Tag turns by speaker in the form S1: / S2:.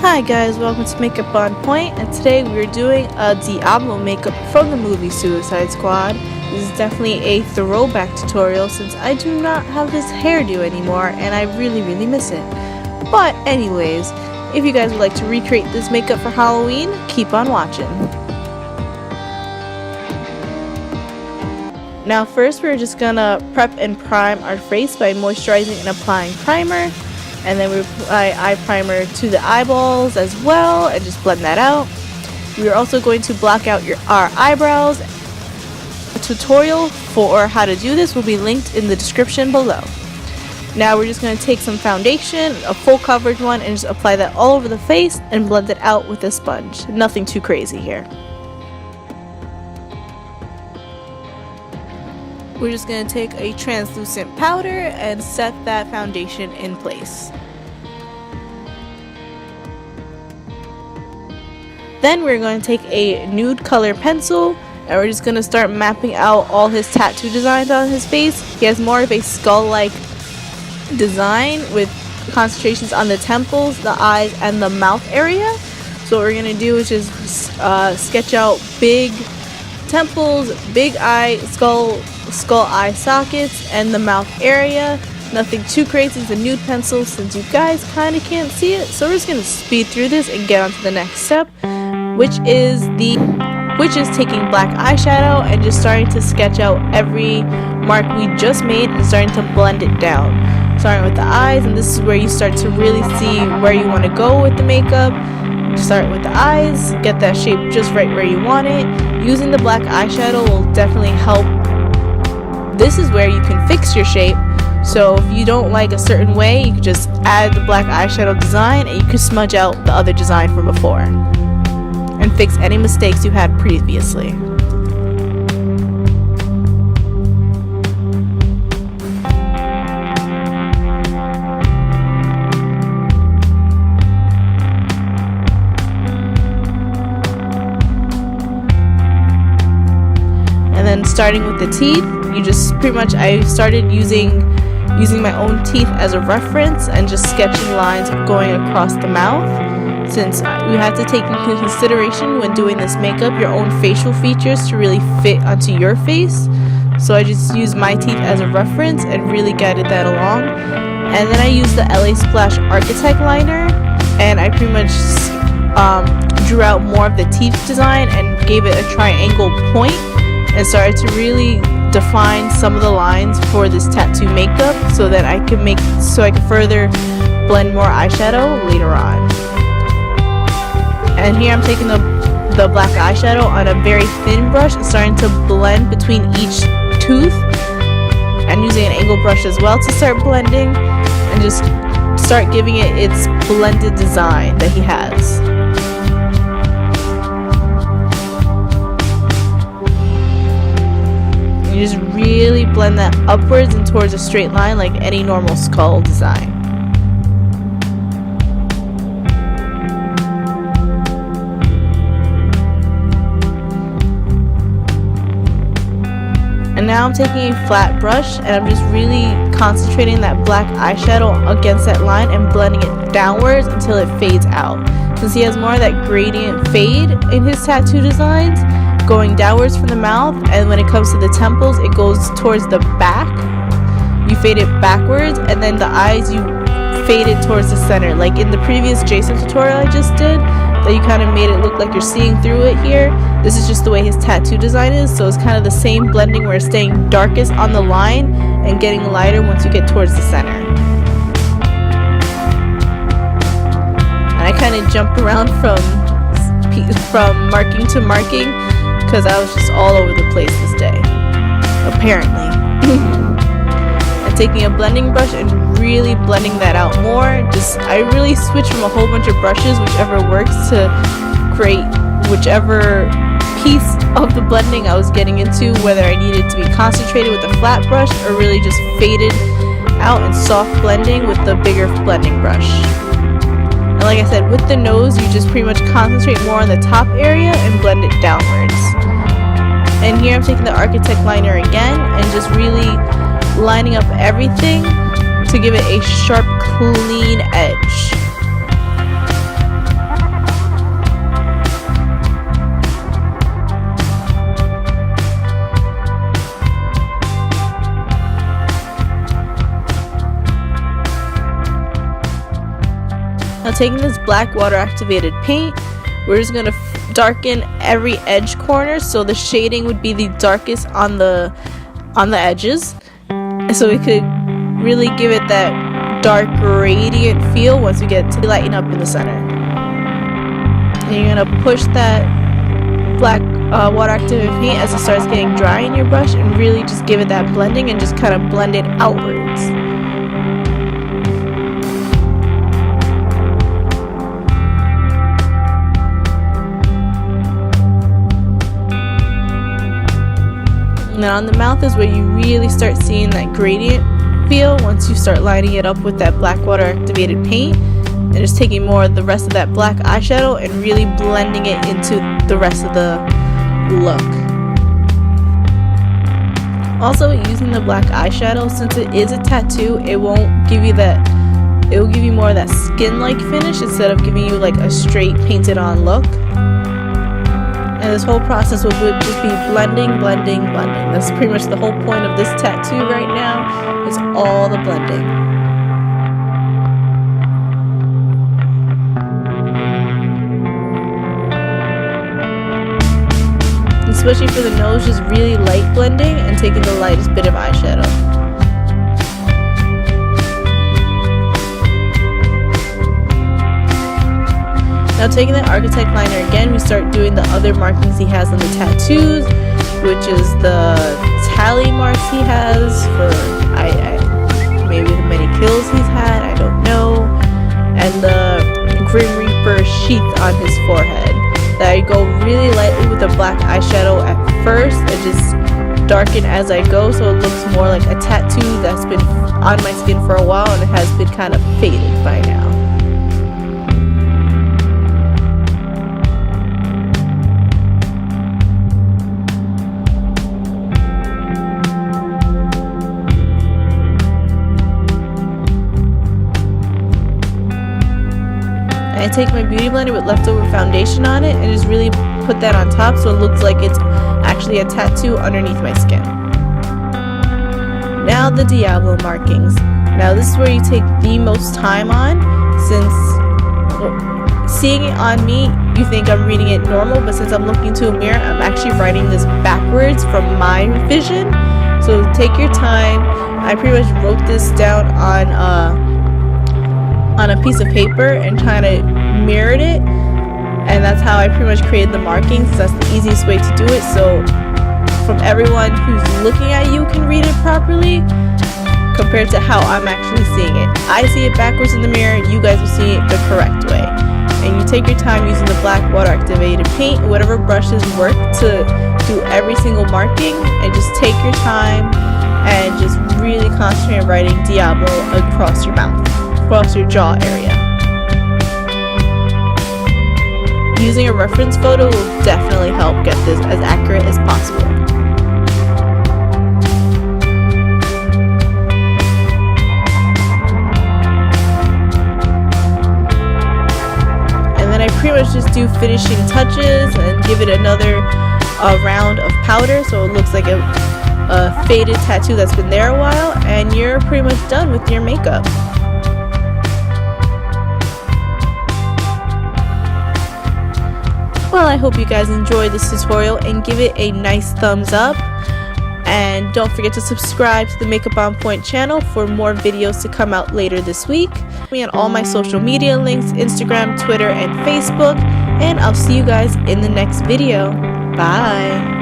S1: Hi guys, welcome to Makeup on Point, and today we're doing a Diablo makeup from the movie Suicide Squad. This is definitely a throwback tutorial since I do not have this hairdo anymore and I really miss it. But anyways, if you guys would like to recreate this makeup for Halloween, keep on watching. Now first we're just gonna prep and prime our face by moisturizing and applying primer. And then we apply eye primer to the eyeballs as well and just blend that out. We are also going to block out our eyebrows. A tutorial for how to do this will be linked in the description below. Now we're just going to take some foundation, a full coverage one, and just apply that all over the face and blend it out with a sponge. Nothing too crazy here. We're just going to take a translucent powder and set that foundation in place. Then we're going to take a nude color pencil and we're just going to start mapping out all his tattoo designs on his face. He has more of a skull-like design with concentrations on the temples, the eyes, and the mouth area. So what we're going to do is just sketch out big temples, big eye, skull eye sockets, and the mouth area. Nothing too crazy. It's a nude pencil since you guys kind of can't see it. So we're just going to speed through this and get on to the next step, which is taking black eyeshadow and just starting to sketch out every mark we just made and starting to blend it down. Starting with the eyes, and this is where you start to really see where you want to go with the makeup. Start with the eyes, get that shape just right where you want it. Using the black eyeshadow will definitely help. This is where you can fix your shape. So if you don't like a certain way, you can just add the black eyeshadow design and you can smudge out the other design from before and fix any mistakes you had previously. And then starting with the teeth, you just pretty much, I started using my own teeth as a reference and just sketching lines going across the mouth, since you have to take into consideration when doing this makeup your own facial features to really fit onto your face. So I just used my teeth as a reference and really guided that along. And then I used the LA Splash Architect liner and I pretty much drew out more of the teeth design and gave it a triangle point and started to really define some of the lines for this tattoo makeup so that I can further blend more eyeshadow later on. And here I'm taking the black eyeshadow on a very thin brush and starting to blend between each tooth and using an angle brush as well to start blending and just start giving it its blended design that he has. You just really blend that upwards and towards a straight line like any normal skull design. And now I'm taking a flat brush and I'm just really concentrating that black eyeshadow against that line and blending it downwards until it fades out. Since he has more of that gradient fade in his tattoo designs, going downwards from the mouth, and when it comes to the temples it goes towards the back. You fade it backwards, and then the eyes you fade it towards the center, like in the previous Jason tutorial I just did, that you kind of made it look like you're seeing through it here. This is just the way his tattoo design is, so it's kind of the same blending where it's staying darkest on the line and getting lighter once you get towards the center. And I kind of jump around from marking to marking because I was just all over the place this day, apparently. And taking a blending brush and really blending that out more. I really switch from a whole bunch of brushes, whichever works, to create whichever piece of the blending I was getting into, whether I needed to be concentrated with a flat brush or really just faded out and soft blending with the bigger blending brush. And like I said, with the nose, you just pretty much concentrate more on the top area and blend it downwards. And here I'm taking the Architect liner again and just really lining up everything to give it a sharp, clean edge. Now taking this black water activated paint, we're just going to darken every edge corner so the shading would be the darkest on the edges, so we could really give it that dark radiant feel once we get to lighten up in the center. And you're going to push that black water activated paint as it starts getting dry in your brush and really just give it that blending and just kind of blend it outwards. Now on the mouth is where you really start seeing that gradient feel once you start lining it up with that black water activated paint and just taking more of the rest of that black eyeshadow and really blending it into the rest of the look. Also, using the black eyeshadow, since it is a tattoo, it won't give you that, it will give you more of that skin-like finish instead of giving you like a straight painted on look. And this whole process will just be blending, blending, blending. That's pretty much the whole point of this tattoo right now, is all the blending. Especially for the nose, just really light blending and taking the lightest bit of eyeshadow. Now taking the architect liner again, we start doing the other markings he has on the tattoos, which is the tally marks he has for maybe the many kills he's had, I don't know, and the Grim Reaper sheath on his forehead. That I go really lightly with the black eyeshadow at first and just darken as I go, so it looks more like a tattoo that's been on my skin for a while and it has been kind of faded by now. I take my beauty blender with leftover foundation on it and just really put that on top so it looks like it's actually a tattoo underneath my skin. Now the Diablo markings. Now this is where you take the most time on, since seeing it on me, you think I'm reading it normal, but since I'm looking into a mirror, I'm actually writing this backwards from my vision. So take your time. I pretty much wrote this down on a piece of paper and kind of mirrored it, and that's how I pretty much created the markings. That's the easiest way to do it, so from everyone who's looking at you can read it properly compared to how I'm actually seeing it. I see it backwards in the mirror, you guys will see it the correct way. And you take your time using the black water activated paint, whatever brushes work, to do every single marking, and just take your time and just really concentrate on writing Diablo across your mouth, across your jaw area. Using a reference photo will definitely help get this as accurate as possible. And then I pretty much just do finishing touches and give it another round of powder so it looks like a faded tattoo that's been there a while, and you're pretty much done with your makeup. Well, I hope you guys enjoyed this tutorial and give it a nice thumbs up. And don't forget to subscribe to the Makeup on Point channel for more videos to come out later this week. Me on all my social media links, Instagram, Twitter, and Facebook. And I'll see you guys in the next video. Bye!